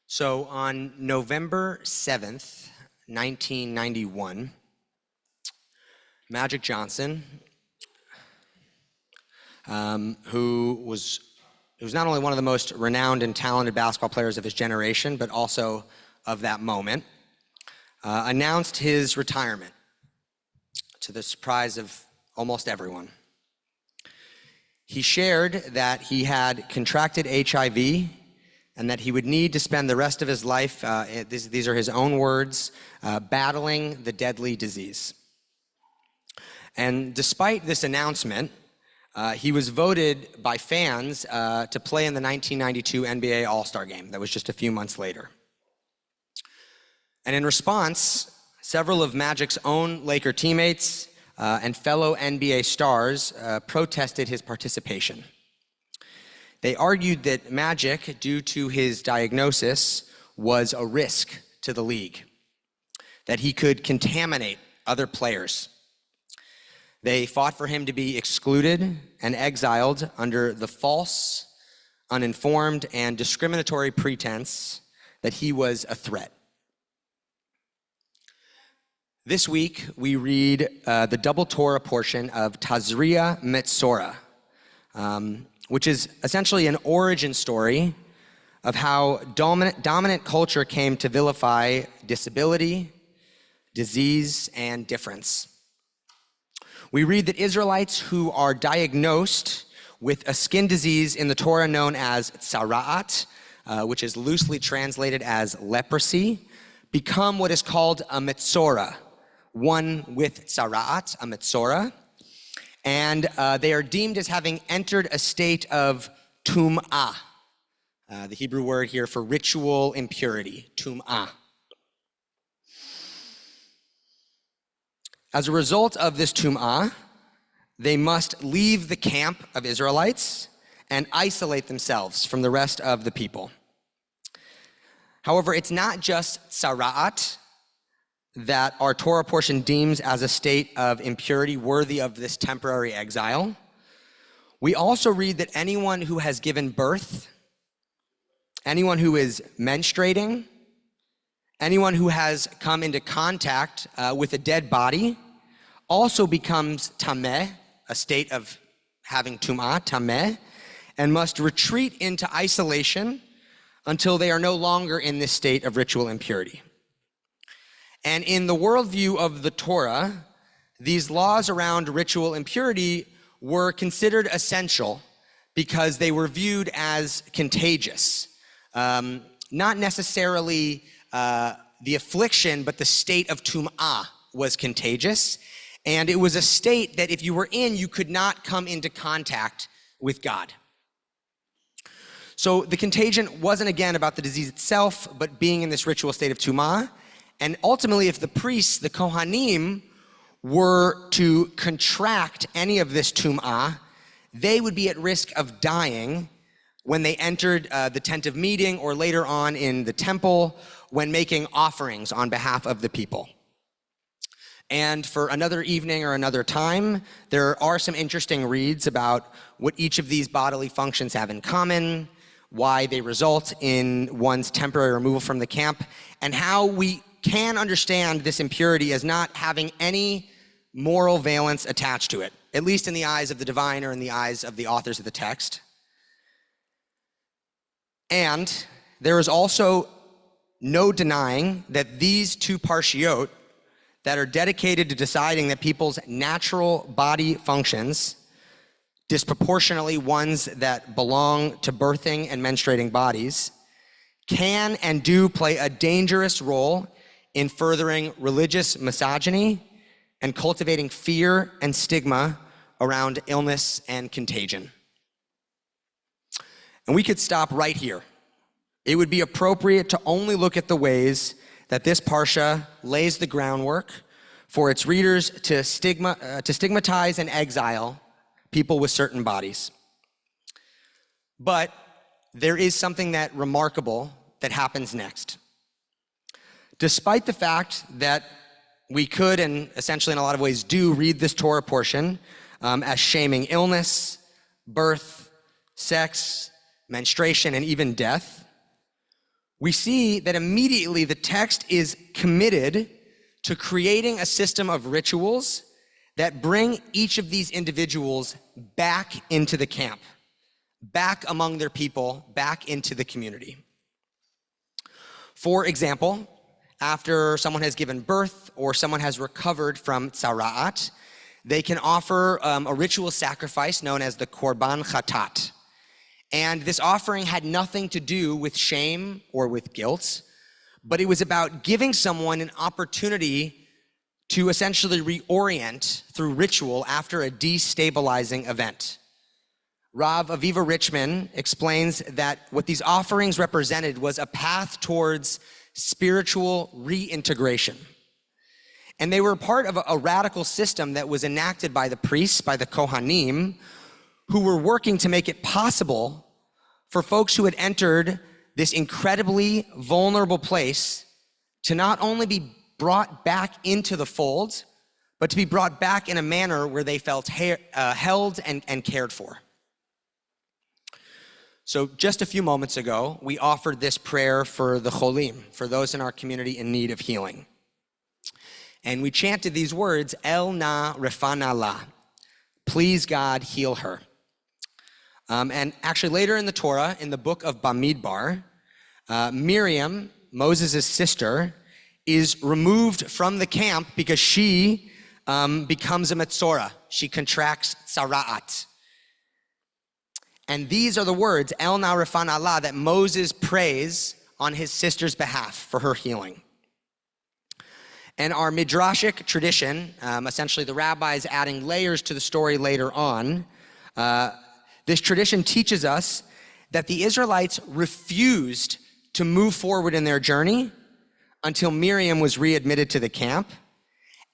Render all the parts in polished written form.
So on November 7th, 1991, Magic Johnson, who was not only one of the most renowned and talented basketball players of his generation, but also of that moment, announced his retirement to the surprise of almost everyone. He shared that he had contracted HIV and that he would need to spend the rest of his life, these are his own words, battling the deadly disease. And despite this announcement, he was voted by fans to play in the 1992 NBA All-Star Game that was just a few months later. And in response, several of Magic's own Laker teammates and fellow NBA stars protested his participation. They argued that Magic, due to his diagnosis, was a risk to the league, that he could contaminate other players. They fought for him to be excluded and exiled under the false, uninformed, and discriminatory pretense that he was a threat. This week, we read the double Torah portion of Tazria Metzora, which is essentially an origin story of how dominant culture came to vilify disability, disease, and difference. We read that Israelites who are diagnosed with a skin disease in the Torah known as tzara'at, which is loosely translated as leprosy, become what is called a metzora, one with tzara'at, a metzora, and they are deemed as having entered a state of tum'ah, the Hebrew word here for ritual impurity, tum'ah. As a result of this tum'ah, they must leave the camp of Israelites and isolate themselves from the rest of the people. However, it's not just tzara'at that our Torah portion deems as a state of impurity worthy of this temporary exile. We also read that anyone who has given birth, anyone who is menstruating, anyone who has come into contact with a dead body also becomes tameh, a state of having tum'ah, tameh, and must retreat into isolation until they are no longer in this state of ritual impurity. And in the worldview of the Torah, these laws around ritual impurity were considered essential because they were viewed as contagious. Not necessarily the affliction, but the state of tum'ah was contagious. And it was a state that if you were in, you could not come into contact with God. So the contagion wasn't again about the disease itself, but being in this ritual state of tum'ah. And ultimately, if the priests, the Kohanim, were to contract any of this tum'ah, they would be at risk of dying when they entered the tent of meeting or later on in the temple when making offerings on behalf of the people. And for another evening or another time, there are some interesting reads about what each of these bodily functions have in common, why they result in one's temporary removal from the camp, and how we can understand this impurity as not having any moral valence attached to it, at least in the eyes of the divine or in the eyes of the authors of the text. And there is also no denying that these two parshiot that are dedicated to deciding that people's natural body functions, disproportionately ones that belong to birthing and menstruating bodies, can and do play a dangerous role in furthering religious misogyny and cultivating fear and stigma around illness and contagion. And we could stop right here. It would be appropriate to only look at the ways that this parsha lays the groundwork for its readers to stigmatize and exile people with certain bodies. But there is something that remarkable that happens next. Despite the fact that we could, and essentially in a lot of ways do, read this Torah portion as shaming illness, birth, sex, menstruation, and even death, we see that immediately the text is committed to creating a system of rituals that bring each of these individuals back into the camp, back among their people, back into the community. For example, after someone has given birth or someone has recovered from tzara'at, they can offer a ritual sacrifice known as the korban chatat. And this offering had nothing to do with shame or with guilt, but it was about giving someone an opportunity to essentially reorient through ritual after a destabilizing event. Rav Aviva Richman explains that what these offerings represented was a path towards spiritual reintegration. And they were part of a radical system that was enacted by the priests, by the Kohanim, who were working to make it possible for folks who had entered this incredibly vulnerable place to not only be brought back into the fold, but to be brought back in a manner where they felt held and cared for. So just a few moments ago, we offered this prayer for the cholim, for those in our community in need of healing. And we chanted these words, El na refana la, please God, heal her. And actually later in the Torah, in the book of Bamidbar, Miriam, Moses' sister, is removed from the camp because she becomes a metzora. She contracts tzara'at. And these are the words, El na refana la, that Moses prays on his sister's behalf for her healing. And our midrashic tradition, essentially the rabbis adding layers to the story later on, this tradition teaches us that the Israelites refused to move forward in their journey until Miriam was readmitted to the camp.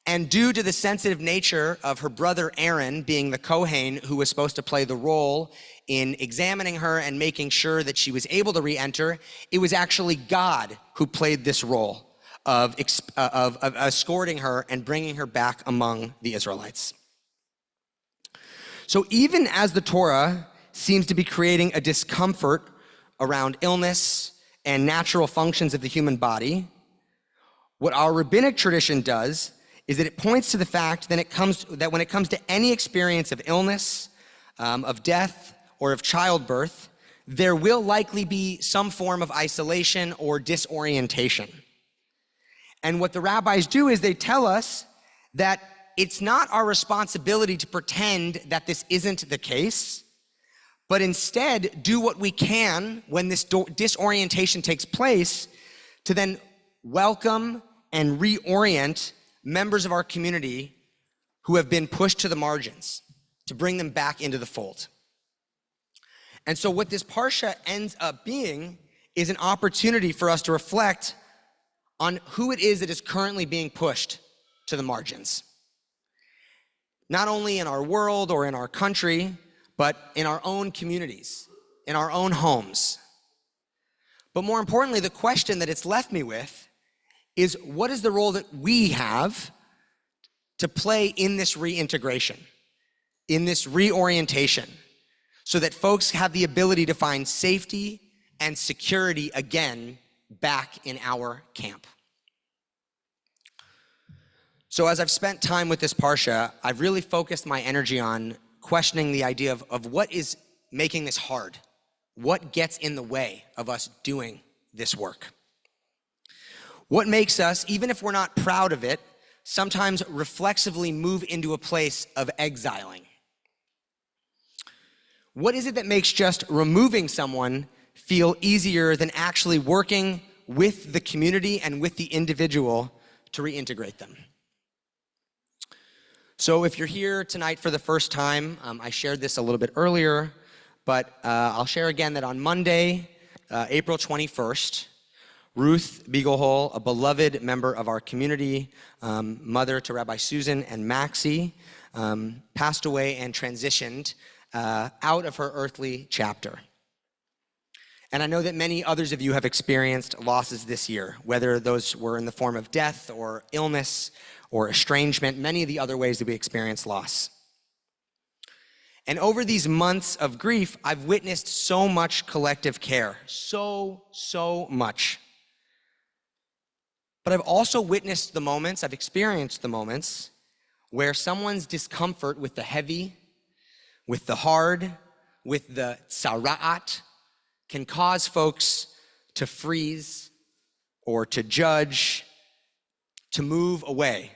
And due to the sensitive nature of her brother Aaron being the Kohen who was supposed to play the role in examining her and making sure that she was able to re-enter, it was actually God who played this role of escorting her and bringing her back among the Israelites. So even as the Torah seems to be creating a discomfort around illness and natural functions of the human body, what our rabbinic tradition does is that it points to the fact that when it comes to any experience of illness, of death, or of childbirth, there will likely be some form of isolation or disorientation. And what the rabbis do is they tell us that it's not our responsibility to pretend that this isn't the case, but instead do what we can when this disorientation takes place to then welcome and reorient members of our community who have been pushed to the margins, to bring them back into the fold. And so what this parsha ends up being is an opportunity for us to reflect on who it is that is currently being pushed to the margins. Not only in our world or in our country, but in our own communities, in our own homes. But more importantly, the question that it's left me with is, what is the role that we have to play in this reintegration, in this reorientation, so that folks have the ability to find safety and security again back in our camp? So as I've spent time with this parsha, I've really focused my energy on questioning the idea of what is making this hard. What gets in the way of us doing this work? What makes us, even if we're not proud of it, sometimes reflexively move into a place of exiling? What is it that makes just removing someone feel easier than actually working with the community and with the individual to reintegrate them? So if you're here tonight for the first time, I shared this a little bit earlier, but I'll share again that on Monday, April 21st, Ruth Beaglehole, a beloved member of our community, mother to Rabbi Susan and Maxie, passed away and transitioned out of her earthly chapter. And I know that many others of you have experienced losses this year, whether those were in the form of death or illness or estrangement, many of the other ways that we experience loss. And over these months of grief, I've witnessed so much collective care, so much. But I've also witnessed the moments, I've experienced the moments where someone's discomfort with the heavy, with the hard, with the tzara'at can cause folks to freeze or to judge, to move away,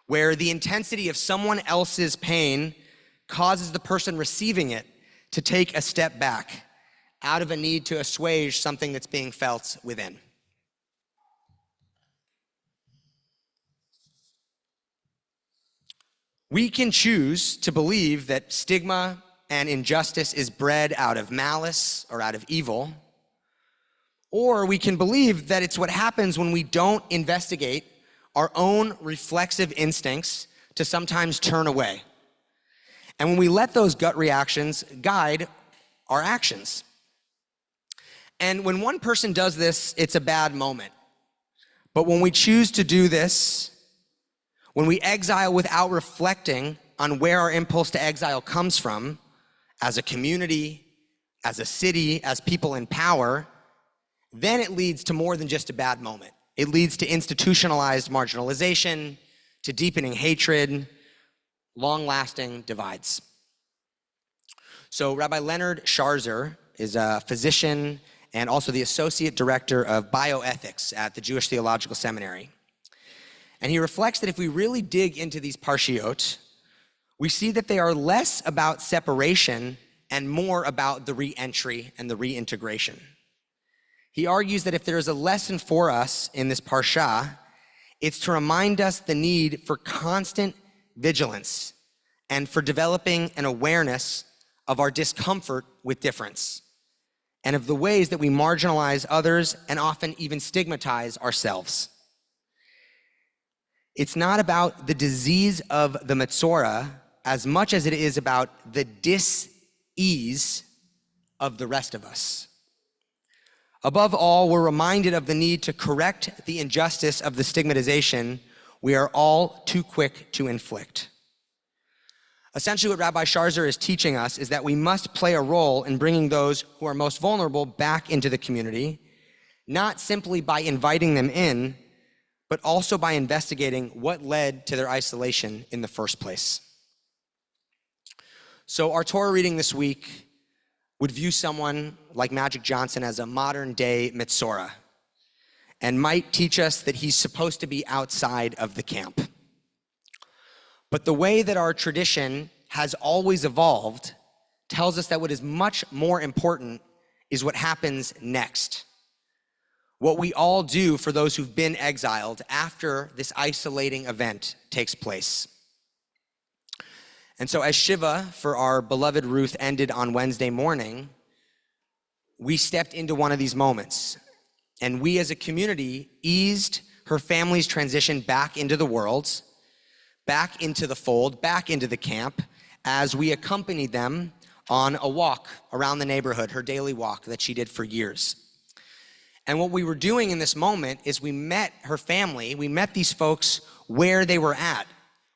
where the intensity of someone else's pain causes the person receiving it to take a step back out of a need to assuage something that's being felt within. We can choose to believe that stigma and injustice is bred out of malice or out of evil, or we can believe that it's what happens when we don't investigate our own reflexive instincts to sometimes turn away. And when we let those gut reactions guide our actions. And when one person does this, it's a bad moment. But when we choose to do this, when we exile without reflecting on where our impulse to exile comes from, as a community, as a city, as people in power, then it leads to more than just a bad moment. It leads to institutionalized marginalization, to deepening hatred, long-lasting divides. So Rabbi Leonard Sharzer is a physician and also the associate director of bioethics at the Jewish Theological Seminary. And he reflects that if we really dig into these parshiot, we see that they are less about separation and more about the re-entry and the reintegration. He argues that if there is a lesson for us in this parsha, it's to remind us the need for constant vigilance and for developing an awareness of our discomfort with difference and of the ways that we marginalize others and often even stigmatize ourselves. It's not about the disease of the Metzora as much as it is about the dis-ease of the rest of us. Above all, we're reminded of the need to correct the injustice of the stigmatization we are all too quick to inflict. Essentially, what Rabbi Sharzer is teaching us is that we must play a role in bringing those who are most vulnerable back into the community, not simply by inviting them in, but also by investigating what led to their isolation in the first place. So our Torah reading this week would view someone like Magic Johnson as a modern-day Metzora and might teach us that he's supposed to be outside of the camp. But the way that our tradition has always evolved tells us that what is much more important is what happens next. What we all do for those who've been exiled after this isolating event takes place. And so as Shiva for our beloved Ruth ended on Wednesday morning, we stepped into one of these moments. And we as a community eased her family's transition back into the world, back into the fold, back into the camp, as we accompanied them on a walk around the neighborhood, her daily walk that she did for years. And what we were doing in this moment is we met her family, we met these folks where they were at.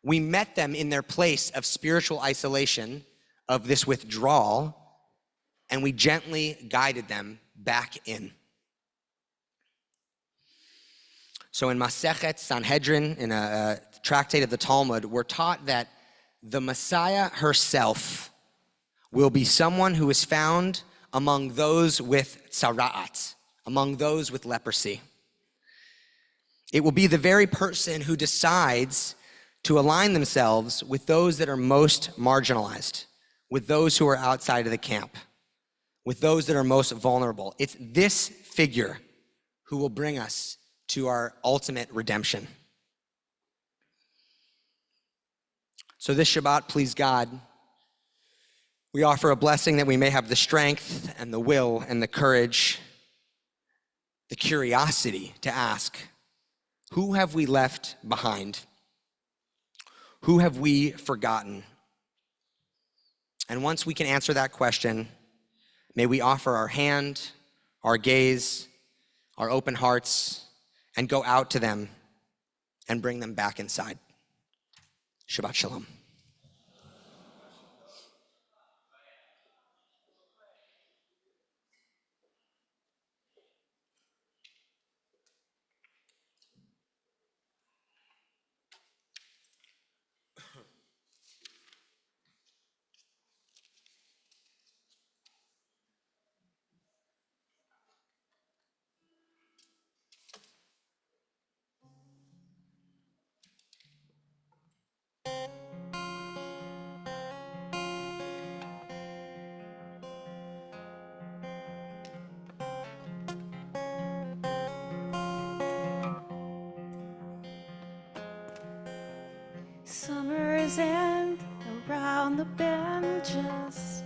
We met them in their place of spiritual isolation, of this withdrawal, and we gently guided them back in. So in Masechet Sanhedrin, in a tractate of the Talmud, we're taught that the Messiah herself will be someone who is found among those with tzara'at, among those with leprosy. It will be the very person who decides to align themselves with those that are most marginalized, with those who are outside of the camp, with those that are most vulnerable. It's this figure who will bring us to our ultimate redemption. So this Shabbat, please God, we offer a blessing that we may have the strength and the will and the courage, the curiosity to ask, who have we left behind? Who have we forgotten? And once we can answer that question, may we offer our hand, our gaze, our open hearts, and go out to them and bring them back inside. Shabbat Shalom. Summer's end around the bend, just